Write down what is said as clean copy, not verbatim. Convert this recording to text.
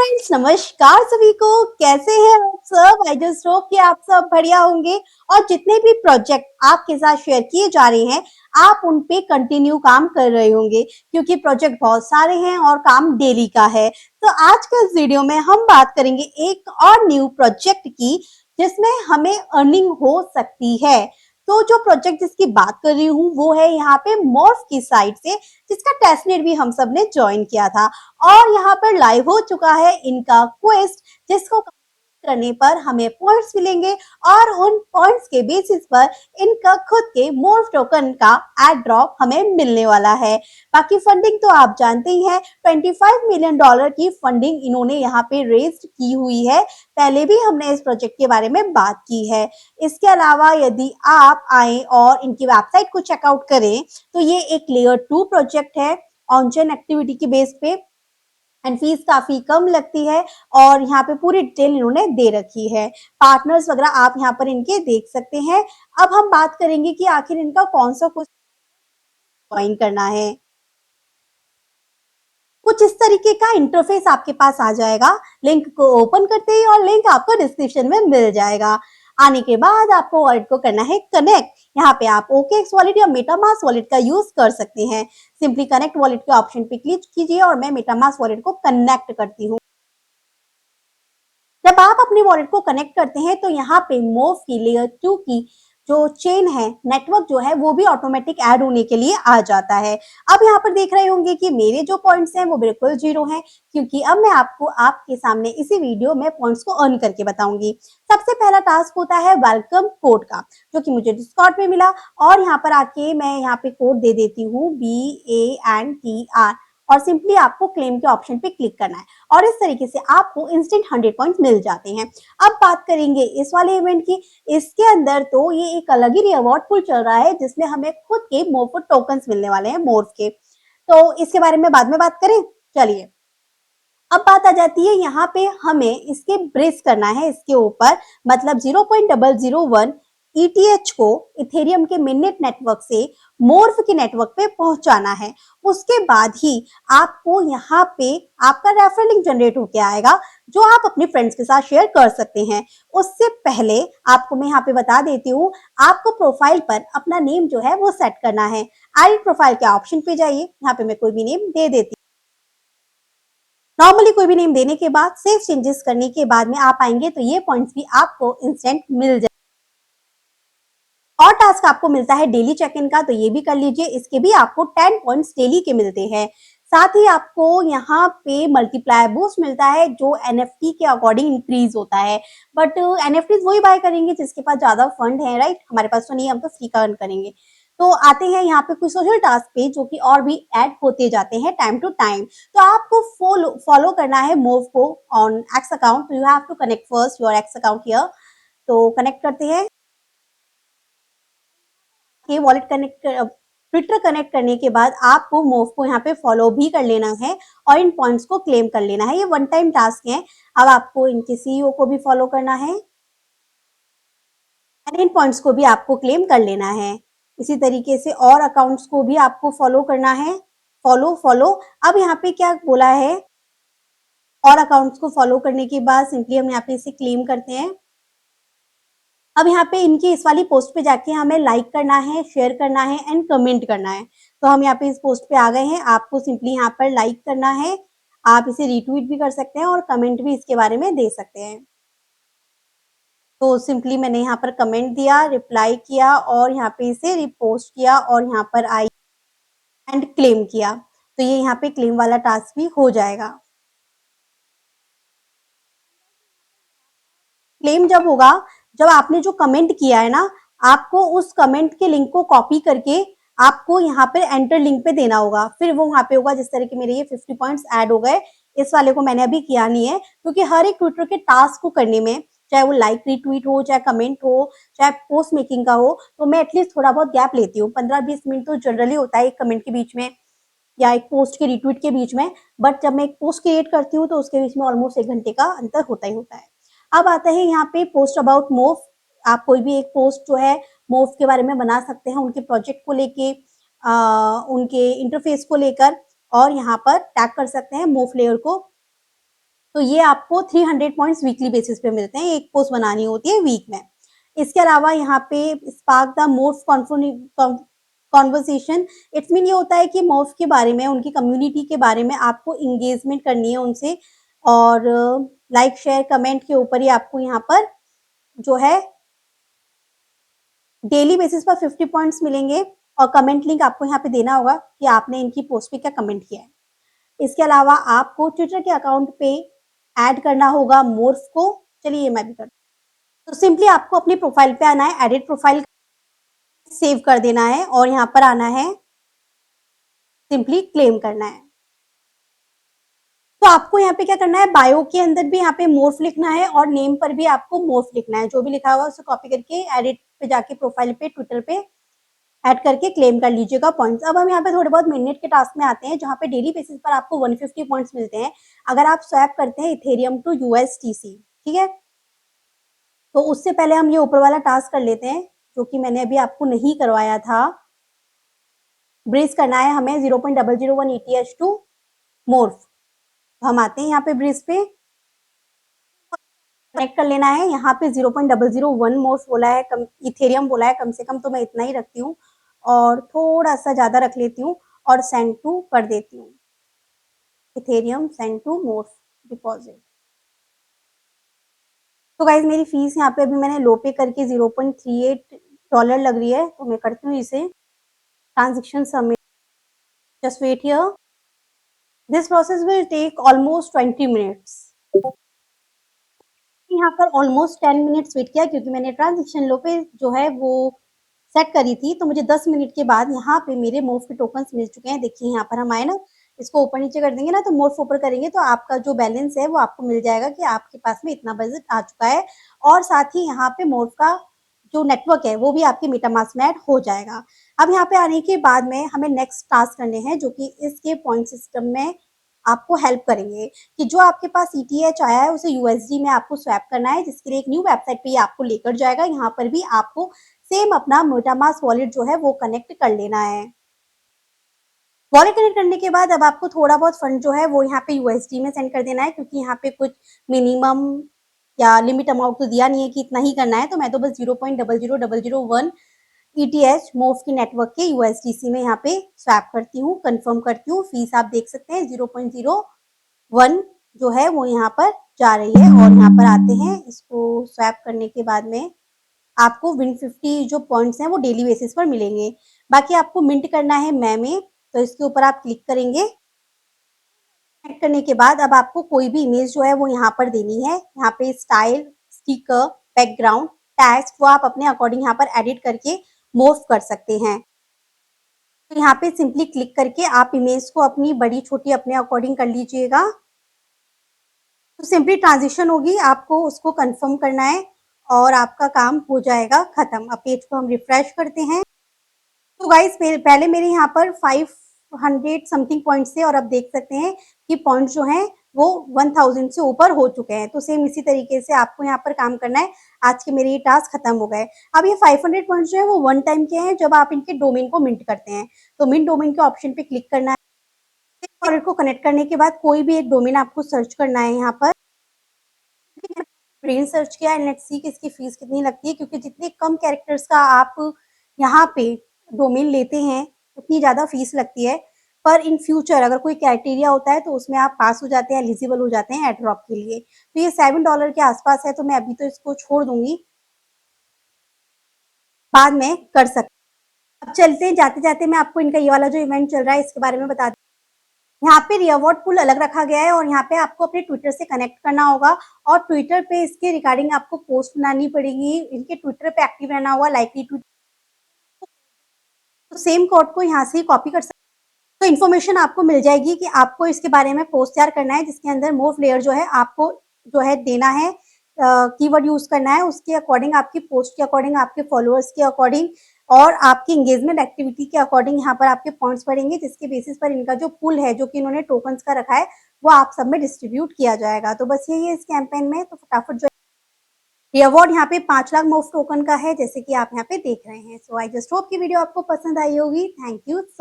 Friends, नमस्कार सभी को। कैसे हैं आप सब? आई जस्ट होप कि आप सब बढ़िया होंगे और जितने भी प्रोजेक्ट आपके साथ शेयर किए जा रहे हैं आप उन पे कंटिन्यू काम कर रहे होंगे, क्योंकि प्रोजेक्ट बहुत सारे हैं और काम डेली का है। तो आज के इस वीडियो में हम बात करेंगे एक और न्यू प्रोजेक्ट की, जिसमें हमें अर्निंग हो सकती है। तो जो प्रोजेक्ट जिसकी बात कर रही हूँ वो है यहाँ पे मॉर्फ की साइड से, जिसका टेस्टनेट भी हम सब ने ज्वाइन किया था और यहाँ पर लाइव हो चुका है इनका क्वेस्ट, जिसको करने पर हमें पॉइंट्स मिलेंगे और उन पॉइंट्स के बेसिस पर इनका खुद के मोर्फ टोकन का एड ड्रॉप हमें मिलने वाला है। बाकी फंडिंग तो आप जानते ही हैं, $25 मिलियन की फंडिंग इन्होंने यहाँ पे रेज की हुई है। पहले भी हमने इस प्रोजेक्ट के बारे में बात की है। इसके अलावा यदि आप आए और इनकी वेबसाइट को चेकआउट करें तो ये एक लेयर 2 प्रोजेक्ट है ऑन चेन एक्टिविटी के बेस पे, एंड फीस काफी कम लगती है और यहाँ पे पूरी डिटेल इन्होंने दे रखी है। पार्टनर्स वगैरह आप यहाँ पर इनके देख सकते हैं। अब हम बात करेंगे कि आखिर इनका कौन सा कुछ ज्वाइन करना है। कुछ इस तरीके का इंटरफेस आपके पास आ जाएगा। लिंक को ओपन करते ही और लिंक आपको डिस्क्रिप्शन में मिल जाएगा। आने के बाद आपको वॉलेट को करना है कनेक्ट। यहाँ पे आप OKX वॉलेट या मेटामास्क वॉलेट का यूज कर सकते हैं। सिंपली कनेक्ट वॉलेट के ऑप्शन पे क्लिक कीजिए और मैं मेटामास्क वॉलेट को कनेक्ट करती हूँ। जब आप अपनी वॉलेट को कनेक्ट करते हैं तो यहाँ पे मोव की लेयर 2 की जो चेन है, नेटवर्क जो है वो भी ऑटोमेटिक ऐड होने के लिए आ जाता है। अब यहाँ पर देख रहे होंगे कि मेरे जो पॉइंट्स हैं वो बिल्कुल 0 हैं, क्योंकि अब मैं आपको आपके सामने इसी वीडियो में पॉइंट्स को अर्न करके बताऊंगी। सबसे पहला टास्क होता है वेलकम कोड का, जो कि मुझे डिस्कॉर्ड में मिला और यहाँ पर आके मैं यहाँ पे कोड दे देती हूँ BANTR और सिंपली आपको क्लेम के ऑप्शन पे क्लिक करना है और इस तरीके से आपको इंस्टेंट 100 पॉइंट्स मिल जाते हैं। अब बात करेंगे इस वाले इवेंट की। इसके अंदर तो ये एक अलग ही रिवॉर्ड पूल चल रहा है, जिसमें हमें खुद के मोर्फ टोकन्स मिलने वाले हैं मोर्फ के। तो इसके बारे में बाद में बात करें। चलिए, अब बात आ जाती है यहाँ पे हमें इसके ब्रेस करना है इसके ऊपर, मतलब 0.001 ETH को इथेरियम के मिननेट नेटवर्क से मोर्फ के नेटवर्क पे पहुंचाना है। उसके बाद ही आपको यहाँ पे आपका रेफरल लिंक जनरेट होके आएगा, जो आप अपने फ्रेंड्स के साथ शेयर कर सकते हैं। उससे पहले आपको मैं यहाँ पे बता देती हूँ, आपको प्रोफाइल पर अपना नेम जो है वो सेट करना है। एडिट प्रोफाइल के ऑप्शन पे जाइए, यहाँ पे मैं कोई भी नेम दे देती हूँ। नॉर्मली कोई भी नेम देने के बाद सेव चेंजेस करने के बाद में आप आएंगे तो ये पॉइंट्स भी आपको इंस्टेंट मिल जाए। और टास्क आपको मिलता है डेली चेक इन का, तो ये भी कर लीजिए। इसके भी आपको 10 पॉइंट्स डेली के मिलते हैं। साथ ही आपको यहाँ पे मल्टीप्लायर बूस्ट मिलता है, जो NFT के अकॉर्डिंग इंक्रीज होता है। बट NFTs वही बाय करेंगे जिसके पास ज्यादा फंड है, राइट? हमारे पास तो नहीं, हम तो फ्री का अर्न करेंगे। तो आते हैं यहाँ पे कुछ सोशल टास्क पे, जो कि और भी ऐड होते जाते हैं टाइम टू टाइम। तो आपको फॉलो करना है मूव को ऑन एक्स अकाउंट। तो you have to connect first your X account here. तो कनेक्ट करते हैं। ये वॉलेट कनेक्ट ट्विटर कनेक्ट करने के बाद आपको मूव को यहाँ पे फॉलो भी कर लेना है और इन पॉइंट्स को क्लेम कर लेना है। ये वन टाइम टास्क है। अब आपको इनके CEO को भी फॉलो करना है एंड इन पॉइंट्स को भी आपको क्लेम कर लेना है। इसी तरीके से और अकाउंट्स को भी आपको फॉलो करना है। Follow follow. अब यहाँ पे क्या बोला है, और अकाउंट्स को फॉलो करने के बाद सिंपली हम यहाँ पे इसे क्लेम करते हैं। अब यहाँ पे इनकी इस वाली पोस्ट पे जाके हमें लाइक करना है, शेयर करना है एंड कमेंट करना है। तो हम यहाँ पे इस पोस्ट पे आ गए हैं। आपको सिंपली यहाँ पर लाइक करना है। आप इसे रीट्वीट भी कर सकते हैं और कमेंट भी इसके बारे में दे सकते हैं। तो सिंपली मैंने यहाँ पर कमेंट दिया, रिप्लाई किया और यहाँ पे इसे रिपोस्ट किया और यहाँ पर आई एंड क्लेम किया। तो ये यहाँ पे क्लेम वाला टास्क भी हो जाएगा। क्लेम जब होगा, जब आपने जो कमेंट किया है ना, आपको उस कमेंट के लिंक को कॉपी करके आपको यहाँ पे एंटर लिंक पे देना होगा। फिर वो वहां पे होगा। जिस तरह के मेरे ये 50 पॉइंट्स ऐड हो गए। इस वाले को मैंने अभी किया नहीं है, क्योंकि हर एक ट्विटर के टास्क को करने में, चाहे वो लाइक रिट्वीट हो, चाहे कमेंट हो, चाहे पोस्ट मेकिंग का हो, तो मैं एटलीस्ट थोड़ा बहुत गैप लेती हूँ। 15-20 मिनट तो जनरली होता है एक कमेंट के बीच में या एक पोस्ट के रिट्वीट के बीच में। बट जब मैं एक पोस्ट क्रिएट करती हूँ तो उसके बीच में ऑलमोस्ट 1 घंटे का अंतर होता ही होता है। अब आता है यहाँ पे पोस्ट अबाउट मोव। आप कोई भी एक पोस्ट जो है मोव के बारे में बना सकते हैं, उनके प्रोजेक्ट को लेके, उनके इंटरफेस को लेकर, और यहाँ पर टैग कर सकते हैं मोव लेयर को। तो ये आपको 300 पॉइंट्स वीकली बेसिस पे मिलते हैं, एक पोस्ट बनानी होती है वीक में। इसके अलावा यहाँ पे spark the most conversation, it's mean ये होता है कि मोर्फ के बारे में, उनकी कम्युनिटी के बारे में आपको इंगेजमेंट करनी है उनसे, और लाइक शेयर कमेंट के ऊपर ही आपको यहाँ पर जो है डेली बेसिस पर 50 पॉइंट्स मिलेंगे, और कमेंट लिंक आपको यहाँ पे देना होगा कि आपने इनकी पोस्ट पे क्या कमेंट किया है। इसके अलावा आपको ट्विटर के अकाउंट पे ऐड करना होगा मोर्फ को। चलिए ये मैं भी करती हूँ। तो सिंपली आपको अपनी प्रोफाइल पे आना है, एडिट प्रोफाइल सेव कर देना है, और यहाँ पर आना है, सिंपली क्लेम करना है। तो आपको यहाँ पे क्या करना है, बायो के अंदर भी यहाँ पे मोर्फ लिखना है, और नेम पर भी आपको मोर्फ लिखना है। जो भी लिखा हुआ है उसे कॉपी करके एडिट पे जाके प्रोफाइल पे ट्विटर पे ऐड करके क्लेम कर लीजिएगा पॉइंट्स। अब हम यहाँ पे थोड़े बहुत मिनट के टास्क में आते हैं, जहाँ पे डेली बेसिस पर आपको 150 पॉइंट्स मिलते हैं अगर आप स्वैप करते हैं इथेरियम टू यूएसटीसी। ठीक है, तो उससे पहले हम ये ऊपर वाला टास्क कर लेते हैं, जो कि मैंने अभी आपको नहीं करवाया था। ब्रीज करना है हमें 0.001 ETH टू मोर्फ। हम आते हैं यहाँ पे ब्रीज पे, कनेक्ट कर लेना है। यहाँ पे 0.001 मोर्फ बोला है, कम इथेरियम बोला है, कम से कम तो मैं इतना ही रखती हूँ, और थोड़ा सा ज्यादा रख लेती हूँ, और सेंड टू कर देती हूँ, Ethereum send to Morph deposit. तो गाइज मेरी फीस यहाँ पे अभी मैंने लो पे करके $0.38 लग रही है, तो मैं करती हूँ इसे transaction submit. Just wait here, this process will take almost 20 minutes. यहाँ पर ऑलमोस्ट 10 मिनट्स वेट किया, क्योंकि मैंने ट्रांजेक्शन लो पे जो है वो सेट करी थी। तो मुझे 10 मिनट के बाद यहाँ पे मेरे मोर्फ के टोकन्स मिल चुके हैं। देखिए यहाँ पर हम आए ना, इसको ऊपर नीचे कर देंगे ना, तो मोर्फ ऊपर करेंगे तो आपका जो बैलेंस है वो आपको मिल जाएगा कि आपके पास में इतना बजट आ चुका है, और साथ ही यहाँ पे मोर्फ का जो नेटवर्क है वो भी आपके मेटामास्क में ऐड हो जाएगा। अब यहाँ पे आने के बाद में हमें नेक्स्ट टास्क करने हैं, जो कि इसके पॉइंट सिस्टम में आपको हेल्प करेंगे, कि जो आपके पास ETH आया है उसे USD में आपको स्वैप करना है, जिसके लिए एक न्यू वेबसाइट पे आपको लेकर जाएगा। यहाँ पर भी आपको सेम अपना मेटामास्क वॉलेट जो है वो कनेक्ट कर लेना है। वॉलेट कनेक्ट करने के बाद अब आपको थोड़ा बहुत फंड जो है वो यहाँ पे USD में सेंड कर देना है, क्योंकि यहाँ पे कुछ मिनिमम या लिमिट अमाउंट तो दिया नहीं है कि इतना ही करना है। तो मैं तो बस 0.00001 ETH मोर्फ की नेटवर्क के USDC में यहाँ पे स्वैप करती हूँ, कंफर्म करती हूँ। फीस आप देख सकते हैं 0.01 जो है वो यहाँ पर जा रही है, और यहाँ पर आते हैं, इसको स्वैप करने के बाद में आपको 150 जो पॉइंट्स हैं वो डेली बेसिस पर मिलेंगे। बाकी आपको मिंट करना है में, तो इसके ऊपर आप क्लिक करेंगे। क्लिक करने के बाद अब आपको कोई भी इमेज जो है वो यहाँ पर देनी है। यहाँ पे स्टाइल, स्टिकर, बैकग्राउंड, टेक्स्ट वो आप अपने अकॉर्डिंग यहाँ पर एडिट करके मोर्फ कर सकते हैं। तो यहाँ पे सिंपली क्लिक करके आप इमेज को अपनी बड़ी छोटी अपने अकॉर्डिंग कर लीजिएगा। तो सिंपली ट्रांजिशन होगी, आपको उसको कंफर्म करना है, और आपका काम हो जाएगा खत्म। अब पेज को हम रिफ्रेश करते हैं। तो गाइस पहले मेरे यहाँ पर 500 समथिंग पॉइंट्स थे, और अब देख सकते हैं कि पॉइंट्स जो हैं वो 1000 से ऊपर हो चुके हैं। तो सेम इसी तरीके से आपको यहाँ पर काम करना है। आज के मेरे ये टास्क खत्म हो गए। अब ये 500 पॉइंट्स जो है वो वन टाइम के हैं, जब आप इनके डोमेन को मिंट करते हैं। तो मिंट डोमेन के ऑप्शन पे क्लिक करना है, वॉलेट को कनेक्ट करने के बाद कोई भी एक डोमेन आपको सर्च करना है। यहाँ पर ब्रेन सर्च किया एंड लेट्स सी कि इसकी फीस कितनी लगती है, क्योंकि जितने कम कैरेक्टर्स का आप यहाँ पे डोमेन लेते हैं उतनी ज्यादा फीस लगती है। पर इन फ्यूचर अगर कोई क्राइटेरिया होता है तो उसमें आप पास हो जाते हैं, एलिजिबल हो जाते हैं एड्रॉप के लिए। तो ये $7 के आसपास है, तो मैं अभी तो इसको छोड़ दूंगी, बाद में कर सकते। अब चलते हैं, जाते जाते मैं आपको इनका ये वाला जो इवेंट चल रहा है इसके बारे में बता। यहाँ पे रिवॉर्ड पूल अलग रखा गया है, और यहाँ पे आपको अपने ट्विटर से कनेक्ट करना होगा, और ट्विटर पे इसके रिगार्डिंग आपको पोस्ट बनानी पड़ेगी। इनके ट्विटर पे एक्टिव रहना होगा, लाइकली ट्वीट। तो सेम कोड को यहाँ से ही कॉपी कर सकते। तो इन्फॉर्मेशन आपको मिल जाएगी कि आपको इसके बारे में पोस्ट तैयार करना है, जिसके अंदर मोर्फ लेयर जो है आपको जो है देना है, कीवर्ड यूज करना है, उसके अकॉर्डिंग आपकी पोस्ट के अकॉर्डिंग, आपके फॉलोअर्स के अकॉर्डिंग, और आपकी एंगेजमेंट एक्टिविटी के अकॉर्डिंग यहाँ पर आपके पॉइंट्स बढ़ेंगे, जिसके बेसिस पर इनका जो पुल है, जो कि इन्होंने टोकन्स का रखा है, वो आप सब में डिस्ट्रीब्यूट किया जाएगा। तो बस यही है इस कैंपेन में। तो फटाफट जो ये अवार्ड यहाँ पे 5 लाख मोफ टोकन का है, जैसे कि आप यहाँ पे देख रहे हैं। सो आई जस्ट होप की वीडियो आपको पसंद आई होगी। Thank you.